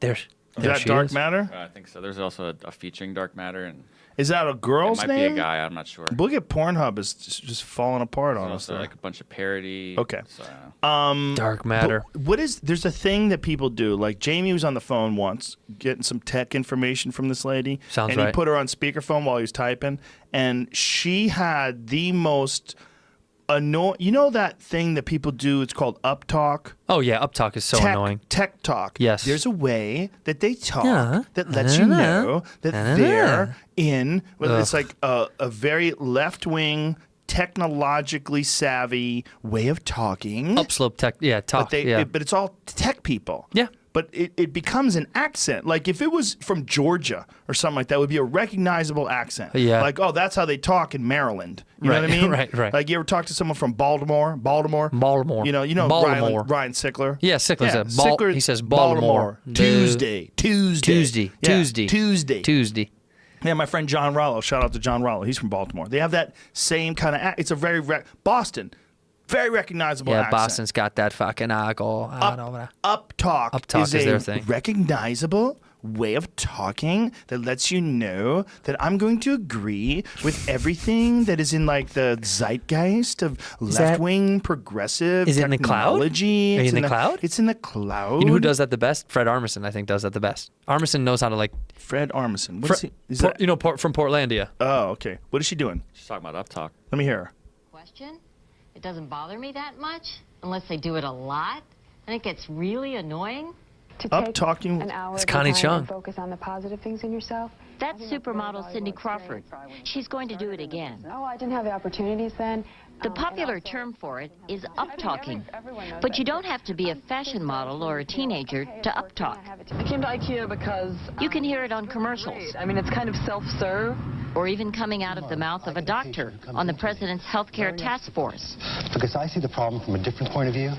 Is that dark matter? I think so. There's also a featuring dark matter, and is that a girl's name? It might be a guy. I'm not sure. Look at Pornhub is just falling apart on us. Also like a bunch of parody. Okay. So, dark matter. There's a thing that people do. Like Jamie was on the phone once getting some tech information from this lady. Sounds and right. he put her on speakerphone while he was typing, and she had the most annoying. You know that thing that people do? It's called uptalk. Oh yeah, uptalk is so annoying. Tech talk. Yes. There's a way that they talk that lets you know that they're in. Well, it's like a very left-wing, technologically savvy way of talking. Upslope tech. Yeah, talk. But it's all tech people. Yeah. But it becomes an accent. Like if it was from Georgia or something like that, it would be a recognizable accent. Yeah. Like, oh, that's how they talk in Maryland. You know what I mean? Right. Like you ever talk to someone from Baltimore? Baltimore. You know Baltimore. Ryan Sickler? Yeah, Sickler said Sickler, he says Baltimore. Tuesday. Yeah, my friend John Rollo. Shout out to John Rollo. He's from Baltimore. They have that same kind of it's a very Boston. Very recognizable accent. Boston's got that fucking Uptalk is their a thing. recognizable way of talking that lets you know that I'm going to agree with everything that is in like the zeitgeist of left-wing progressive Is it in the cloud? technology. Are you It's in the cloud? It's in the cloud. You know who does that the best? Fred Armisen, I think, does that the best. Armisen knows how to like. Fred Armisen. What is he? Is that? From Portlandia. Oh, okay. What is she doing? She's talking about uptalk. Let me hear her. Question? It doesn't bother me that much unless they do it a lot. And it gets really annoying. Up talking. It's Connie Chung. Focus on the positive things in yourself. That's supermodel Cindy Crawford. She's going to do it again. Oh, I didn't have the opportunities then. The popular term for it is up-talking. But you don't have to be a fashion model or a teenager to up-talk. I came to IKEA because You can hear it on commercials, I mean, it's kind of self-serve. or even coming out of the mouth of a doctor on the president's healthcare task force. Because I see the problem from a different point of view.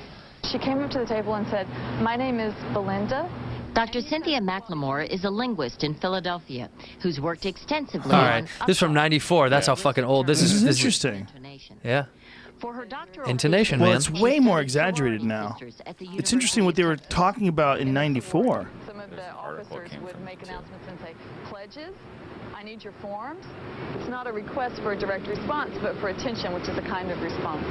She came up to the table and said, "My name is Belinda." Dr. Cynthia McLemore is a linguist in Philadelphia who's worked extensively All on right, this is from '94. That's how fucking old this is. This is interesting. intonation. Yeah. For her doctoral Intonation, Well, man. it's way more exaggerated now. It's interesting what they were talking about in '94. Some of the This article officers came would from make too. announcements and say, "Pledges, I need your forms." It's not a request for a direct response, but for attention, which is a kind of response.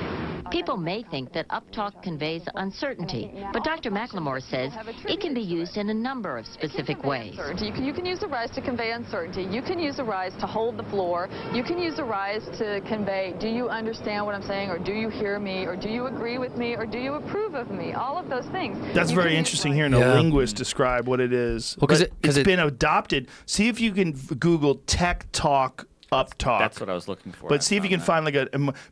People may think that uptalk conveys uncertainty, but Dr. McLemore says it can be used in a number of specific ways. You can use a rise to convey uncertainty. You can use a rise to hold the floor. You can use a rise to convey, do you understand what I'm saying, or do you hear me, or do you agree with me, or do you approve of me? All of those things. That's You very can use interesting rise- hearing a linguist describe what it is. Well, 'cause But it- 'cause it's been adopted. See if you can Google tech talk uptalk. That's what I was looking for. But see if you can find like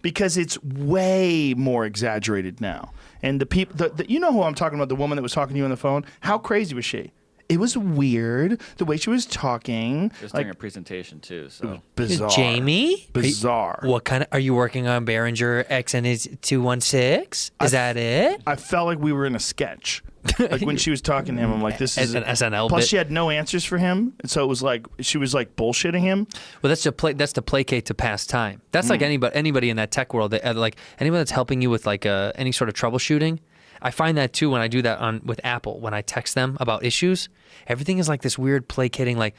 because it's way more exaggerated now. And the people, you know who I'm talking about, the woman that was talking to you on the phone? How crazy was she? It was weird the way she was talking. Just doing a presentation too, so Bizarre. Jamie? Bizarre. What kind of? Are you working on Behringer XN 216? Is that it? I felt like we were in a sketch. Like when she was talking to him, I'm like, this is An SNL Plus, bit. she had no answers for him, and so it was like she was like bullshitting him. Well, that's to placate to pass time. That's like anybody in that tech world. Like anyone that's helping you with like any sort of troubleshooting. I find that too when I do that with Apple. When I text them about issues, everything is like this weird placating. Like,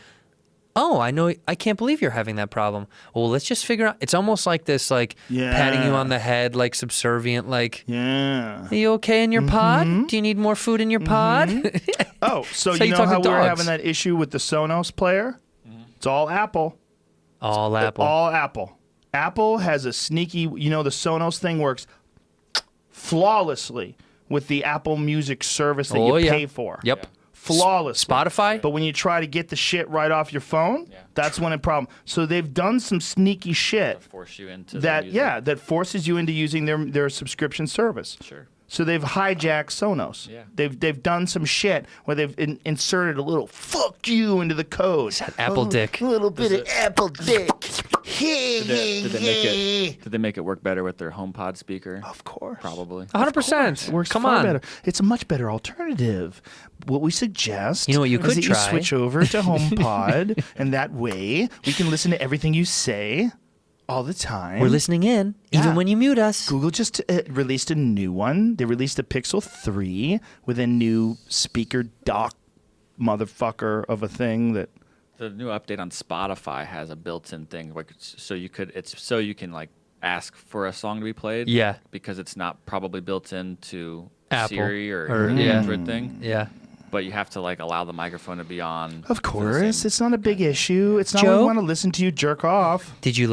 oh, I can't believe you're having that problem. Well, let's just figure out. It's almost like this, like patting you on the head, like subservient. Like, Yeah. are you okay in your pod? Do you need more food in your pod? Oh, so how you you know talk to how we were dogs. having that issue with the Sonos player? It's all Apple. All Apple. All Apple. Apple has a sneaky, the Sonos thing works flawlessly with the Apple Music service that you pay for. Yep. Flawless. Spotify? But when you try to get the shit right off your phone, that's when it problem. So they've done some sneaky shit force you into that the music. that forces you into using their subscription service. Sure. So they've hijacked Sonos. Yeah. They've done some shit where they've inserted a little "fuck you" into the code. Apple dick. A little bit of Apple dick. Did they make it work better with their HomePod speaker? Of course. Probably. 100%. Works Come far on. better. It's a much better alternative. What we suggest You know what you is could that try? you switch over to HomePod, and that way we can listen to everything you say all the time. We're listening in, even Yeah. when you mute us. Google just released a new one. They released a Pixel 3 with a new speaker dock motherfucker of a thing that. The new update on Spotify has a built-in thing, like so you can like ask for a song to be played. Yeah. Because it's not probably built into Apple Siri or yeah. Android thing. Yeah. But you have to like allow the microphone to be on. Of course, it's not a big issue. It's not Joe? we want to listen to you jerk off. Did you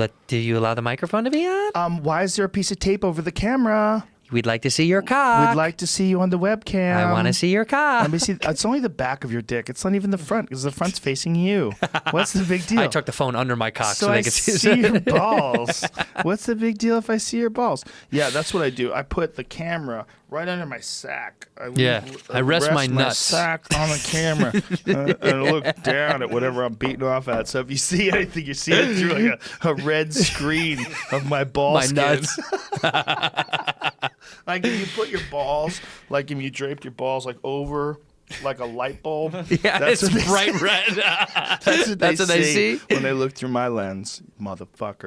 allow the microphone to be on? Why is there a piece of tape over the camera? We'd like to see your cock. We'd like to see you on the webcam. I want to see your cock. Let me see. It's only the back of your dick. It's not even the front because the front's facing you. What's the big deal? I took the phone under my cock so, I they could see your balls. What's the big deal if I see your balls? Yeah, that's what I do. I put the camera right under my sack. I rest my nuts. sack on the camera and look down at whatever I'm beating off at. So if you see anything, you see it through like a red screen of my ball My skin. nuts. Like if you put your balls, like if you draped your balls like over like a light bulb. Yeah, that's it's what they bright see. red. That's what That's what they see? when they look through my lens, motherfuckers.